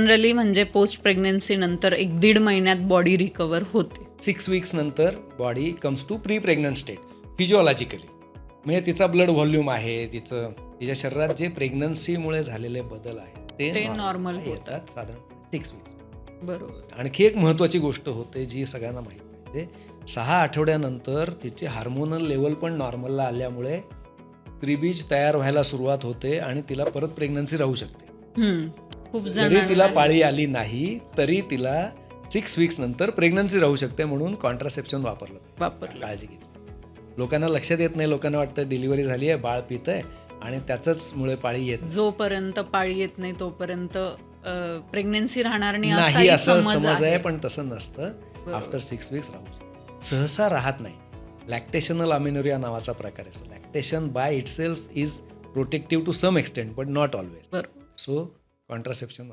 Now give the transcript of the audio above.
Generally म्हणजे post pregnancy नंतर 1-1.5 महिन्यात बॉडी रिकवर होते. 6 वीक्स नंतर body comes to pre pregnant state physiologically. म्हणजे तिचा ब्लड व्हॉल्यूम आहे, तिच्या शरीरात जे प्रेग्नन्सीमुळे झालेले बदल आहेत ते नॉर्मल येतात साधारणपणे 6 वीक्स. बरोबर. आणखी एक महत्त्वाची गोष्ट होते जी सगळ्यांना माहीत पाहिजे. 6 आठवड्यानंतर तिची हार्मोनल लेवल पण नॉर्मलला आल्यामुळे प्रीबीज तयार व्हायला सुरुवात होते आणि तिला परत प्रेग्नन्सी राहू शकते. खूप जरी तिला पाळी आली नाही तरी तिला 6 वीक्स नंतर प्रेग्नन्सी राहू शकते, म्हणून कॉन्ट्रासेप्शन वापरलं. काळजी घेतली. लोकांना लक्षात येत नाही. लोकांना वाटतं डिलिव्हरी झाली आहे, बाळ पित आहे आणि त्याच मुळे पाळी येत जोपर्यंत पाळी येत नाही तोपर्यंत प्रेग्नन्सी राहणार नाही असं समज आहे, पण तसं नसतं. आफ्टर 6 वीक्स राहू शकते. सहसा राहत नाही. लॅक्टेशनल अमेनोरिया नावाचा प्रकार आहे. Lactation by itself is protective to some extent but not always. So contraception